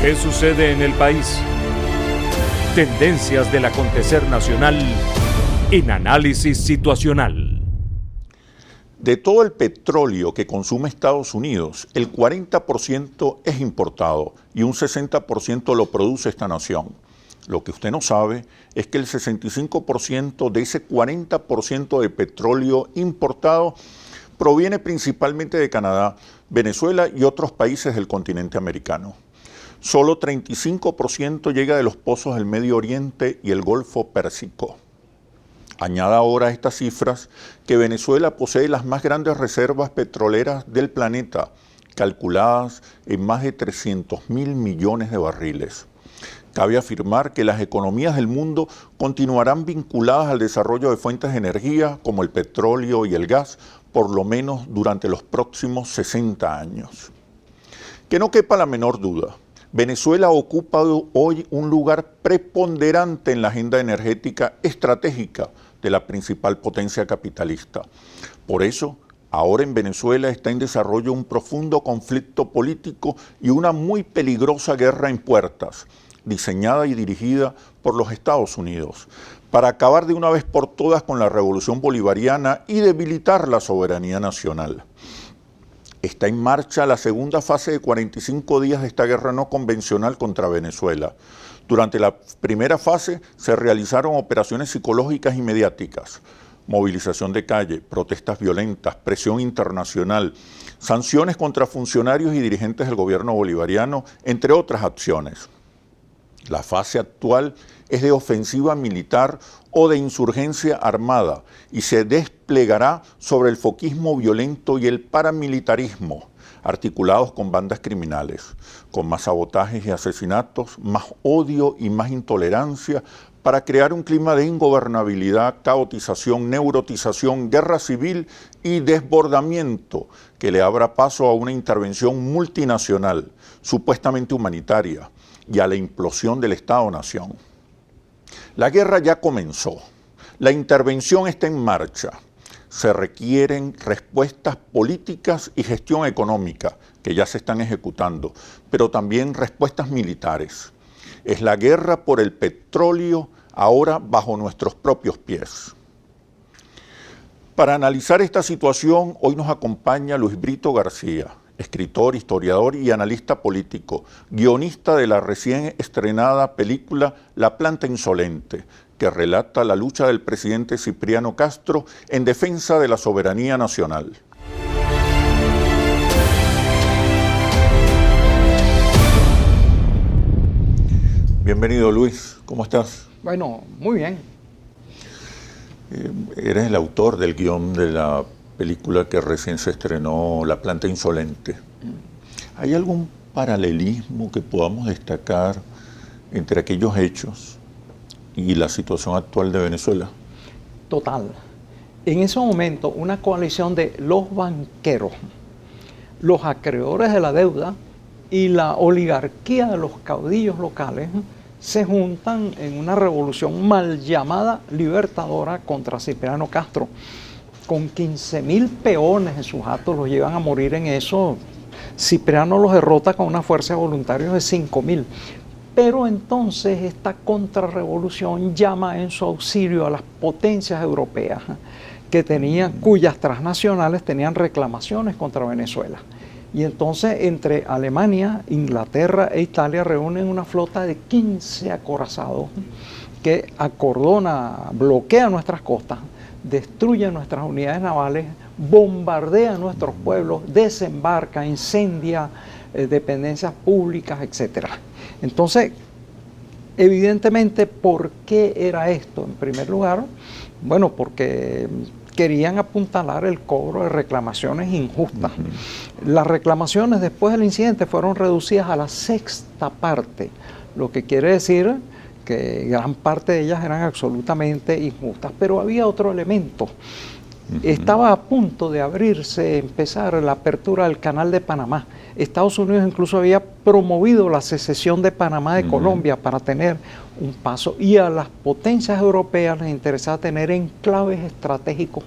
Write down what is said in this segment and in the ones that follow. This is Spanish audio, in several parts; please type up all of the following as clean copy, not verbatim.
¿Qué sucede en el país? Tendencias del acontecer nacional en Análisis Situacional. De todo el petróleo que consume Estados Unidos, el 40% es importado y un 60% lo produce esta nación. Lo que usted no sabe es que el 65% de ese 40% de petróleo importado proviene principalmente de Canadá, Venezuela y otros países del continente americano. Solo 35% llega de los pozos del Medio Oriente y el Golfo Pérsico. Añada ahora a estas cifras que Venezuela posee las más grandes reservas petroleras del planeta, calculadas en más de 300.000 millones de barriles. Cabe afirmar que las economías del mundo continuarán vinculadas al desarrollo de fuentes de energía como el petróleo y el gas, por lo menos durante los próximos 60 años. Que no quepa la menor duda, Venezuela ocupa hoy un lugar preponderante en la agenda energética estratégica de la principal potencia capitalista. Por eso, ahora en Venezuela está en desarrollo un profundo conflicto político y una muy peligrosa guerra en puertas, diseñada y dirigida por los Estados Unidos, para acabar de una vez por todas con la revolución bolivariana y debilitar la soberanía nacional. Está en marcha la segunda fase de 45 días de esta guerra no convencional contra Venezuela. Durante la primera fase se realizaron operaciones psicológicas y mediáticas, movilización de calle, protestas violentas, presión internacional, sanciones contra funcionarios y dirigentes del gobierno bolivariano, entre otras acciones. La fase actual es de ofensiva militar o de insurgencia armada y se desplegará sobre el foquismo violento y el paramilitarismo, articulados con bandas criminales, con más sabotajes y asesinatos, más odio y más intolerancia, para crear un clima de ingobernabilidad, caotización, neurotización, guerra civil y desbordamiento que le abra paso a una intervención multinacional, supuestamente humanitaria, y a la implosión del Estado-Nación. La guerra ya comenzó, la intervención está en marcha, se requieren respuestas políticas y gestión económica que ya se están ejecutando, pero también respuestas militares. Es la guerra por el petróleo ahora bajo nuestros propios pies. Para analizar esta situación, hoy nos acompaña Luis Brito García, escritor, historiador y analista político, guionista de la recién estrenada película La Planta Insolente, que relata la lucha del presidente Cipriano Castro en defensa de la soberanía nacional. Bienvenido, Luis, ¿cómo estás? Bueno, muy bien. Eres el autor del guión de la película que recién se estrenó, La Planta Insolente. ¿Hay algún paralelismo que podamos destacar entre aquellos hechos y la situación actual de Venezuela? Total. En ese momento, una coalición de los banqueros, los acreedores de la deuda y la oligarquía de los caudillos locales se juntan en una revolución mal llamada libertadora contra Cipriano Castro. Con 15.000 peones en sus actos, los llevan a morir en eso. Cipriano los derrota con una fuerza de voluntarios de 5.000. Pero entonces esta contrarrevolución llama en su auxilio a las potencias europeas cuyas transnacionales tenían reclamaciones contra Venezuela. Y entonces entre Alemania, Inglaterra e Italia reúnen una flota de 15 acorazados que bloquea nuestras costas, destruye nuestras unidades navales, bombardea nuestros pueblos, desembarca, incendia dependencias públicas, etc. Entonces, evidentemente, ¿por qué era esto? En primer lugar, bueno, porque querían apuntalar el cobro de reclamaciones injustas. Las reclamaciones después del incidente fueron reducidas a la sexta parte, lo que quiere decir que gran parte de ellas eran absolutamente injustas, pero había otro elemento. Estaba a punto de empezar la apertura del Canal de Panamá. Estados Unidos incluso había promovido la secesión de Panamá de Colombia para tener un paso, y a las potencias europeas les interesaba tener enclaves estratégicos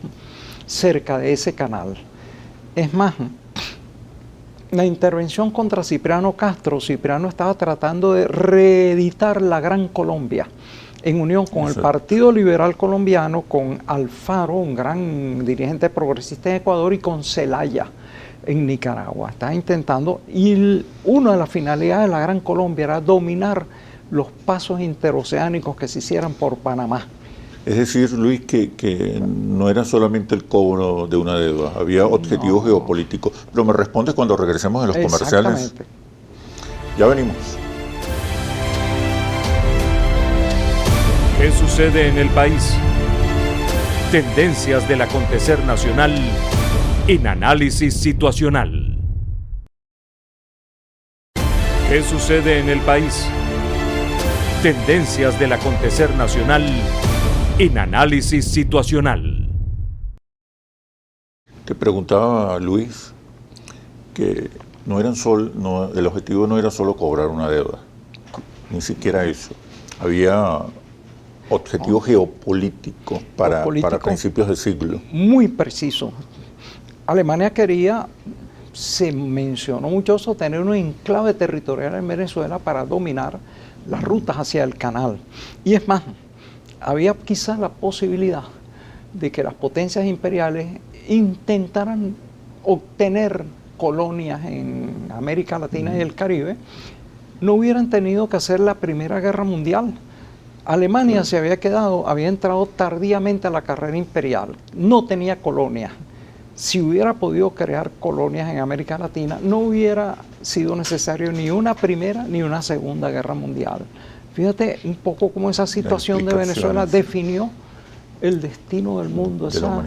cerca de ese canal. Es más, la intervención contra Cipriano Castro, Cipriano estaba tratando de reeditar la Gran Colombia en unión con el Partido Liberal Colombiano, con Alfaro, un gran dirigente progresista en Ecuador, y con Zelaya en Nicaragua. Estaba intentando, y una de las finalidades de la Gran Colombia era dominar los pasos interoceánicos que se hicieran por Panamá. Es decir, Luis, que no era solamente el cobro de una deuda, había objetivos geopolíticos. Pero me respondes cuando regresemos de los comerciales. Ya venimos. ¿Qué sucede en el país? Tendencias del acontecer nacional en Análisis Situacional. ¿Qué sucede en el país? Tendencias del acontecer nacional en Análisis Situacional. Te preguntaba, Luis, que el objetivo no era solo cobrar una deuda, ni siquiera eso. Había objetivos geopolíticos para principios de siglo. Muy preciso. Alemania quería, se mencionó mucho eso, tener un enclave territorial en Venezuela para dominar las rutas hacia el canal. Y es más, había quizás la posibilidad de que las potencias imperiales intentaran obtener colonias en América Latina y el Caribe, no hubieran tenido que hacer la Primera Guerra Mundial. Alemania se había entrado tardíamente a la carrera imperial, no tenía colonias. Si hubiera podido crear colonias en América Latina, no hubiera sido necesario ni una Primera ni una Segunda Guerra Mundial. Fíjate un poco cómo esa situación de Venezuela definió el destino del mundo, esa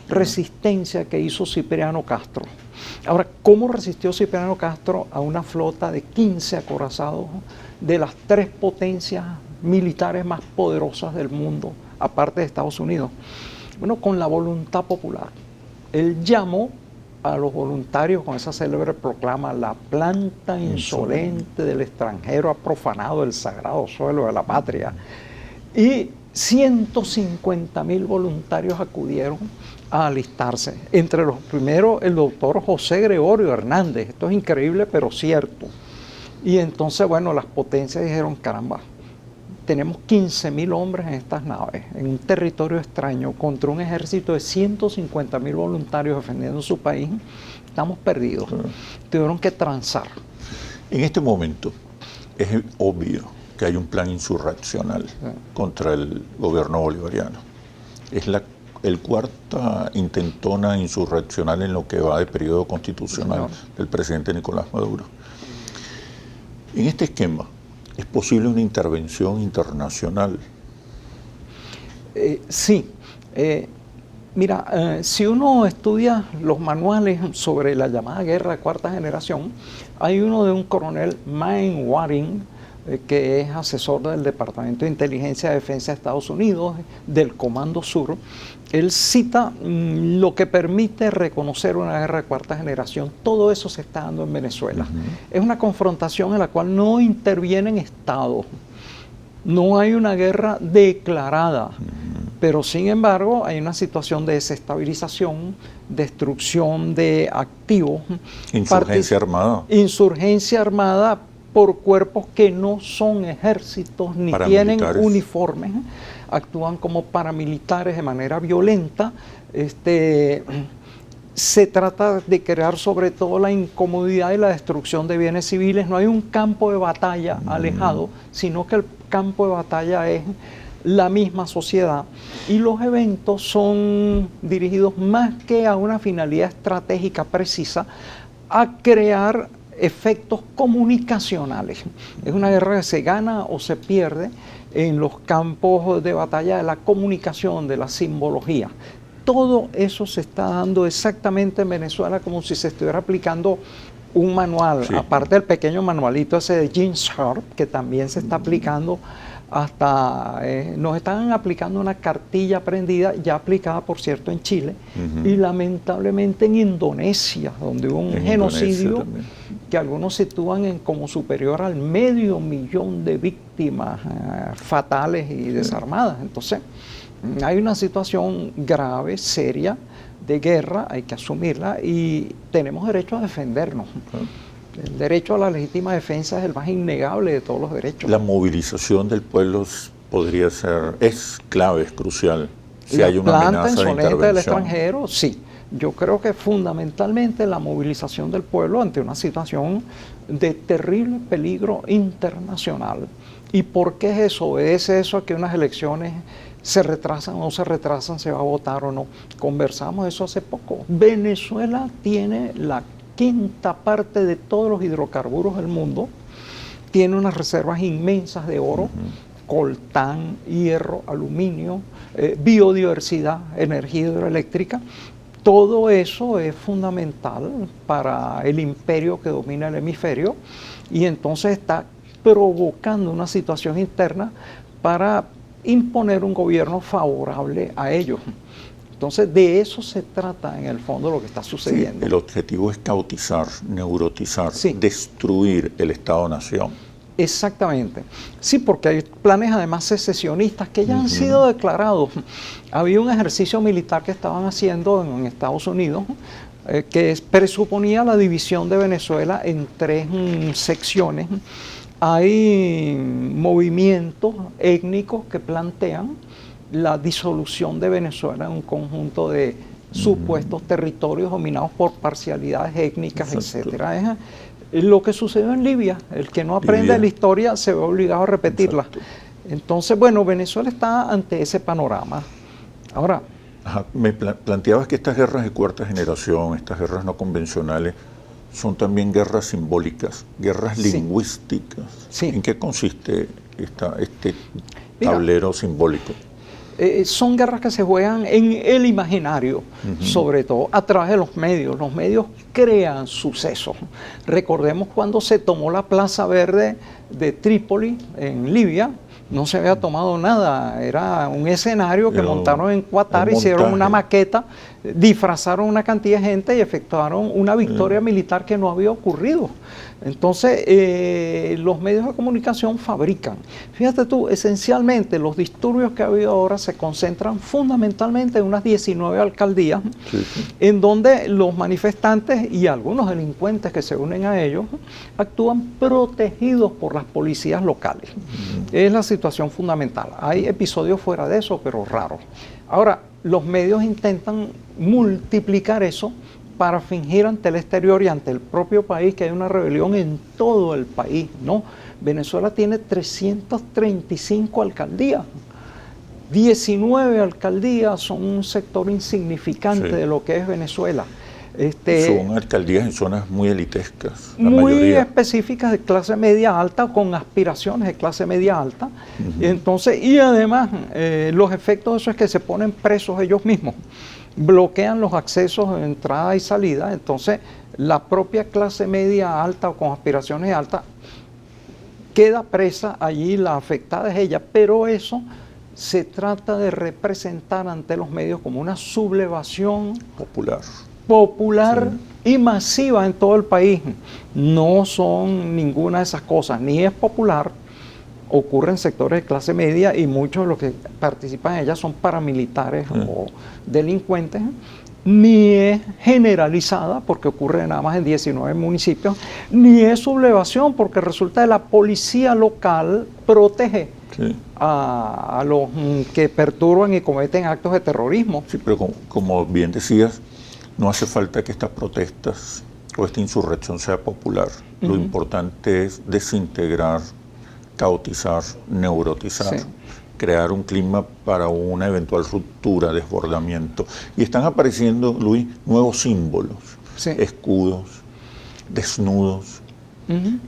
resistencia que hizo Cipriano Castro. Ahora, ¿cómo resistió Cipriano Castro a una flota de 15 acorazados de las 3 potencias militares más poderosas del mundo, aparte de Estados Unidos? Bueno, con la voluntad popular. Él llamó a los voluntarios con esa célebre proclama: la planta insolente del extranjero ha profanado el sagrado suelo de la patria. Y 150.000 voluntarios acudieron a alistarse. Entre los primeros, el doctor José Gregorio Hernández. Esto es increíble, pero cierto. Y entonces, bueno, las potencias dijeron: caramba, tenemos 15.000 hombres en estas naves, en un territorio extraño, contra un ejército de 150.000 voluntarios defendiendo su país. Estamos perdidos. Tuvieron que transar. En este momento es obvio que hay un plan insurreccional contra el gobierno bolivariano. Es el cuarta intentona insurreccional en lo que va de periodo constitucional del presidente Nicolás Maduro. En este esquema, ¿es posible una intervención internacional? Sí. Mira, si uno estudia los manuales sobre la llamada guerra de cuarta generación, hay uno de un coronel Mainwaring, que es asesor del Departamento de Inteligencia de Defensa de Estados Unidos, del Comando Sur. Él cita lo que permite reconocer una guerra de cuarta generación. Todo eso se está dando en Venezuela. Es una confrontación en la cual no intervienen estados. No hay una guerra declarada, pero sin embargo hay una situación de desestabilización, destrucción de activos. Insurgencia armada. Insurgencia armada por cuerpos que no son ejércitos ni tienen uniformes, actúan como paramilitares de manera violenta. Se trata de crear sobre todo la incomodidad y la destrucción de bienes civiles. No hay un campo de batalla alejado, sino que el campo de batalla es la misma sociedad, y los eventos son dirigidos más que a una finalidad estratégica precisa, a crear efectos comunicacionales. Es una guerra que se gana o se pierde en los campos de batalla de la comunicación, de la simbología. Todo eso se está dando exactamente en Venezuela como si se estuviera aplicando un manual, aparte del pequeño manualito ese de Gene Sharp, que también se está aplicando hasta, nos están aplicando una cartilla aprendida, ya aplicada por cierto en Chile, y lamentablemente en Indonesia, donde hubo un genocidio que algunos sitúan como superior al 500.000 de víctimas fatales y desarmadas. Entonces, hay una situación grave, seria, de guerra, hay que asumirla y tenemos derecho a defendernos. El derecho a la legítima defensa es el más innegable de todos los derechos. La movilización del pueblo es clave, es crucial. Si hay una planta amenaza de insolente del intervención. extranjero, sí. Yo creo que fundamentalmente la movilización del pueblo ante una situación de terrible peligro internacional. ¿Y por qué es eso? ¿Obedece eso a que unas elecciones se retrasan o no se retrasan, se va a votar o no? Conversamos eso hace poco. Venezuela tiene la quinta parte de todos los hidrocarburos del mundo, tiene unas reservas inmensas de oro, coltán, hierro, aluminio, biodiversidad, energía hidroeléctrica. Todo eso es fundamental para el imperio que domina el hemisferio y entonces está provocando una situación interna para imponer un gobierno favorable a ellos. Entonces, de eso se trata en el fondo lo que está sucediendo. Sí, el objetivo es cautizar, neurotizar, sí, destruir el Estado-Nación. Exactamente. Sí, porque hay planes además secesionistas que ya han sido declarados. Había un ejercicio militar que estaban haciendo en Estados Unidos que presuponía la división de Venezuela en 3 secciones. Hay movimientos étnicos que plantean la disolución de Venezuela en un conjunto de supuestos territorios dominados por parcialidades étnicas, etcétera. Lo que sucedió en Libia, el que no aprende la historia se ve obligado a repetirla. Exacto. Entonces, bueno, Venezuela está ante ese panorama. Ahora, me planteabas que estas guerras de cuarta generación, estas guerras no convencionales, son también guerras simbólicas, guerras lingüísticas. Sí. ¿En qué consiste este tablero simbólico? Son guerras que se juegan en el imaginario, sobre todo a través de los medios. Los medios crean sucesos. Recordemos cuando se tomó la Plaza Verde de Trípoli, en Libia. No se había tomado nada, era un escenario que montaron en Qatar, hicieron una maqueta, disfrazaron una cantidad de gente y efectuaron una victoria militar que no había ocurrido. Entonces, los medios de comunicación fabrican. Fíjate tú, esencialmente los disturbios que ha habido ahora se concentran fundamentalmente en unas 19 alcaldías, en donde los manifestantes y algunos delincuentes que se unen a ellos actúan protegidos por las policías locales. Es la situación fundamental. Hay episodios fuera de eso, pero raros. Ahora, los medios intentan multiplicar eso para fingir ante el exterior y ante el propio país que hay una rebelión en todo el país, ¿no? Venezuela tiene 335 alcaldías. 19 alcaldías son un sector insignificante de lo que es Venezuela. Son alcaldías en zonas muy elitescas, la muy mayoría. específicas de clase media alta o con aspiraciones de clase media alta. Entonces, y además los efectos de eso es que se ponen presos ellos mismos, bloquean los accesos de entrada y salida. Entonces la propia clase media alta o con aspiraciones altas queda presa allí, la afectada es ella, pero eso se trata de representar ante los medios como una sublevación popular y masiva en todo el país. No son ninguna de esas cosas, ni es popular, ocurre en sectores de clase media y muchos de los que participan en ella son paramilitares o delincuentes, ni es generalizada porque ocurre nada más en 19 municipios, ni es sublevación porque resulta que la policía local protege a los que perturban y cometen actos de terrorismo. Sí, pero como bien decías, no hace falta que estas protestas o esta insurrección sea popular. Lo importante es desintegrar, cautizar, neurotizar, crear un clima para una eventual ruptura, desbordamiento. Y están apareciendo, Luis, nuevos símbolos, escudos, desnudos,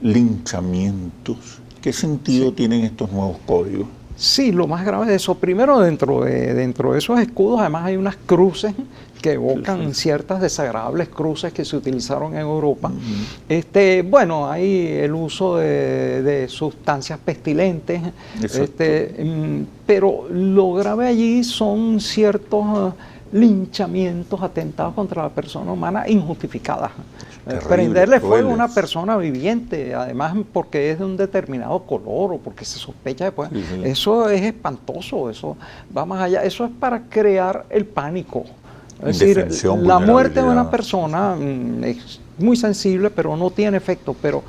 linchamientos. ¿Qué sentido tienen estos nuevos códigos? Sí, lo más grave de eso, primero dentro de esos escudos además hay unas cruces que evocan ciertas desagradables cruces que se utilizaron en Europa. Bueno, hay el uso de sustancias pestilentes, pero lo grave allí son ciertos linchamientos, atentados contra la persona humana injustificadas. Prenderle fuego a una persona viviente, además porque es de un determinado color o porque se sospecha después, eso es espantoso, eso va más allá, eso es para crear el pánico. Es decir, indefensión, la muerte de una vulnerabilidad. persona es muy sensible, pero no tiene efecto. Pero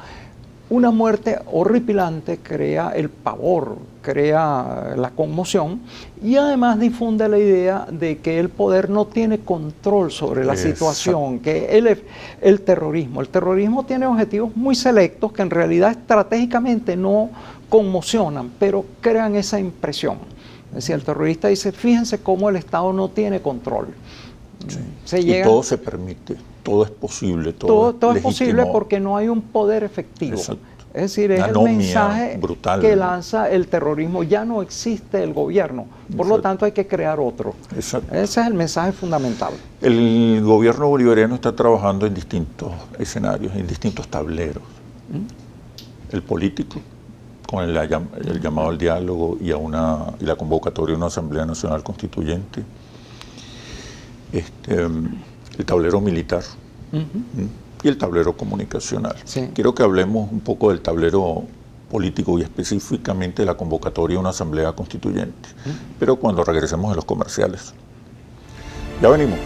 una muerte horripilante crea el pavor, crea la conmoción y además difunde la idea de que el poder no tiene control sobre la situación, que el terrorismo tiene objetivos muy selectos que en realidad estratégicamente no conmocionan, pero crean esa impresión. Es decir, el terrorista dice, fíjense cómo el Estado no tiene control. Sí. Y todo se permite, todo es posible, todo es posible porque no hay un poder efectivo. Exacto. Es decir, es el mensaje brutal que lanza el terrorismo. Ya no existe el gobierno, por lo tanto hay que crear otro. Exacto. Ese es el mensaje fundamental. El gobierno bolivariano está trabajando en distintos escenarios, en distintos tableros. El político, con el llamado al diálogo y la convocatoria de una Asamblea Nacional Constituyente. El tablero militar y el tablero comunicacional. Sí. Quiero que hablemos un poco del tablero político y específicamente de la convocatoria de una Asamblea Constituyente, pero cuando regresemos de los comerciales. Ya venimos.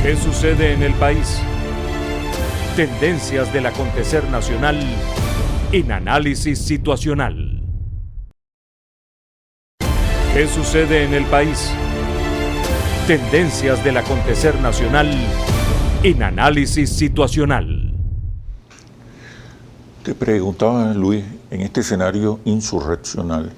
¿Qué sucede en el país? Tendencias del acontecer nacional en análisis situacional. ¿Qué sucede en el país? Tendencias del acontecer nacional en análisis situacional. Te preguntaba, Luis, en este escenario insurreccional,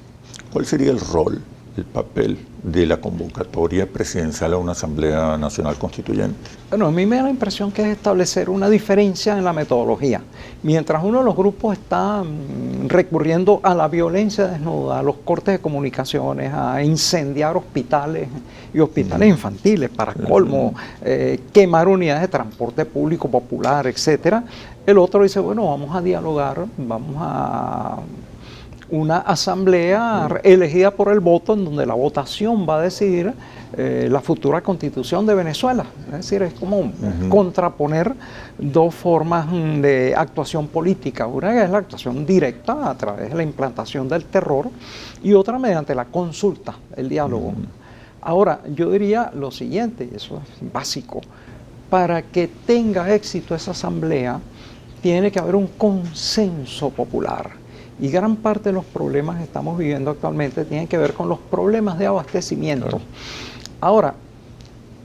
¿cuál sería el rol, el papel de la convocatoria presidencial a una Asamblea Nacional Constituyente? Bueno, a mí me da la impresión que es establecer una diferencia en la metodología. Mientras uno de los grupos está recurriendo a la violencia desnuda, a los cortes de comunicaciones, a incendiar hospitales y hospitales infantiles, para colmo, quemar unidades de transporte público popular, etcétera, el otro dice, bueno, vamos a dialogar, vamos a una asamblea elegida por el voto, en donde la votación va a decidir la futura constitución de Venezuela. Es decir, es como contraponer dos formas de actuación política. Una es la actuación directa a través de la implantación del terror y otra mediante la consulta, el diálogo. Ahora, yo diría lo siguiente, y eso es básico, para que tenga éxito esa asamblea, tiene que haber un consenso popular. Y gran parte de los problemas que estamos viviendo actualmente tienen que ver con los problemas de abastecimiento. Claro. Ahora,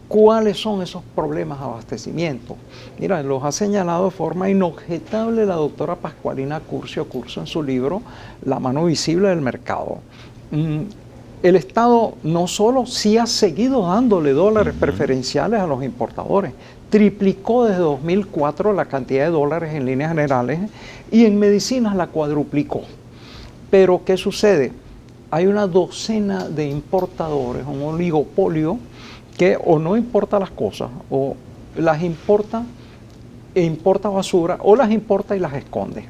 ¿cuáles son esos problemas de abastecimiento? Mira, los ha señalado de forma inobjetable la doctora Pascualina Curcio en su libro La mano visible del mercado. El Estado no solo sí ha seguido dándole dólares preferenciales a los importadores, triplicó desde 2004 la cantidad de dólares en líneas generales y en medicinas la cuadruplicó. Pero ¿qué sucede? Hay una docena de importadores, un oligopolio que o no importa las cosas, o las importa e importa basura, o las importa y las esconde.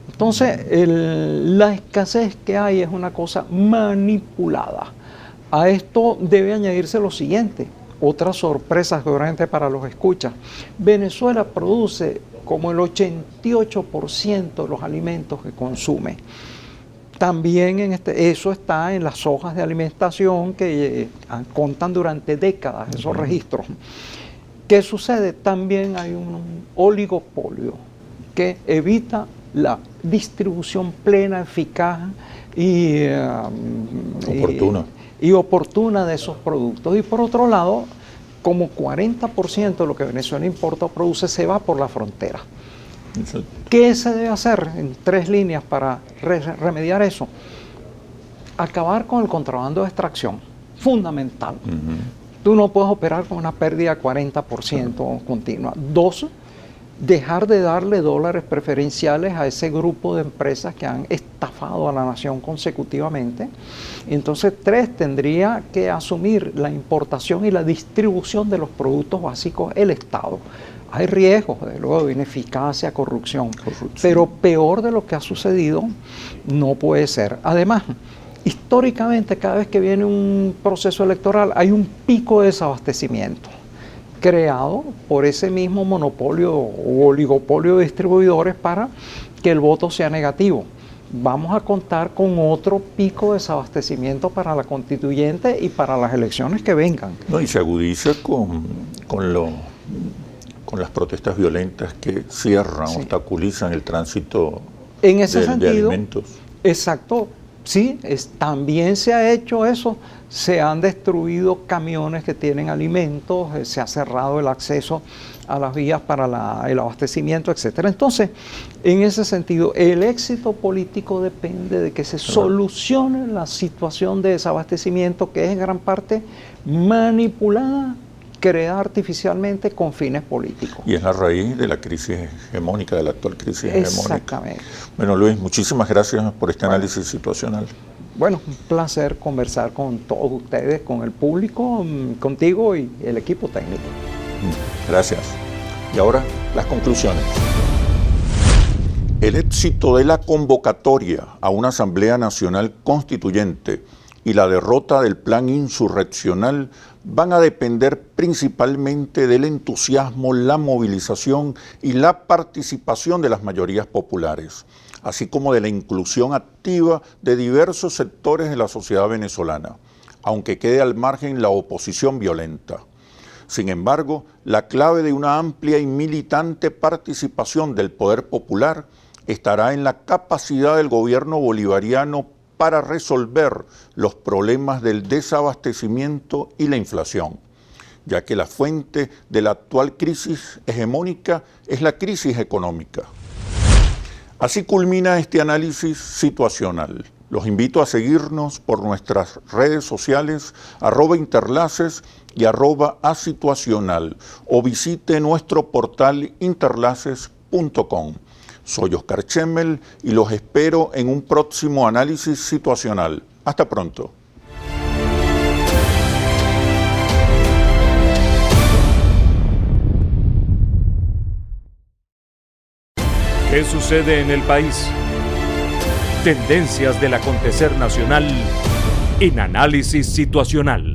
Entonces, la escasez que hay es una cosa manipulada. A esto debe añadirse lo siguiente, otra sorpresa seguramente para los escuchas. Venezuela produce como el 88% de los alimentos que consume. También eso está en las hojas de alimentación que contan durante décadas esos registros. ¿Qué sucede? También hay un oligopolio que evita la distribución plena, eficaz y oportuna de esos productos. Y por otro lado, como 40% de lo que Venezuela importa o produce se va por la frontera. Exacto. ¿Qué se debe hacer en 3 líneas para remediar eso? Acabar con el contrabando de extracción, fundamental. Tú no puedes operar con una pérdida de 40% continua. 2, dejar de darle dólares preferenciales a ese grupo de empresas que han estafado a la nación consecutivamente. Entonces, 3, tendría que asumir la importación y la distribución de los productos básicos el Estado. Hay riesgos, desde luego, de ineficacia, corrupción, pero peor de lo que ha sucedido no puede ser. Además, históricamente, cada vez que viene un proceso electoral, hay un pico de desabastecimiento creado por ese mismo monopolio o oligopolio de distribuidores para que el voto sea negativo. vamos a contar con otro pico de desabastecimiento para la constituyente y para las elecciones que vengan. No, y se agudiza con las protestas violentas que cierran, sí, obstaculizan el tránsito en ese sentido, de alimentos. Exacto, sí, también se ha hecho eso. Se han destruido camiones que tienen alimentos, se ha cerrado el acceso a las vías para el abastecimiento, etcétera. Entonces, en ese sentido, el éxito político depende de que se solucione la situación de desabastecimiento, que es en gran parte manipulada, creada artificialmente con fines políticos. Y es la raíz de la crisis hegemónica, de la actual crisis hegemónica. Exactamente. Bueno, Luis, muchísimas gracias por este análisis situacional. Bueno, un placer conversar con todos ustedes, con el público, contigo y el equipo técnico. Gracias. Y ahora, las conclusiones. El éxito de la convocatoria a una Asamblea Nacional Constituyente y la derrota del plan insurreccional van a depender principalmente del entusiasmo, la movilización y la participación de las mayorías populares, así como de la inclusión activa de diversos sectores de la sociedad venezolana, aunque quede al margen la oposición violenta. Sin embargo, la clave de una amplia y militante participación del poder popular estará en la capacidad del gobierno bolivariano para resolver los problemas del desabastecimiento y la inflación, ya que la fuente de la actual crisis hegemónica es la crisis económica. Así culmina este análisis situacional. Los invito a seguirnos por nuestras redes sociales, @interlaces y @asituacional, o visite nuestro portal interlaces.com. Soy Oscar Chemmel y los espero en un próximo análisis situacional. Hasta pronto. ¿Qué sucede en el país? Tendencias del acontecer nacional en Análisis Situacional.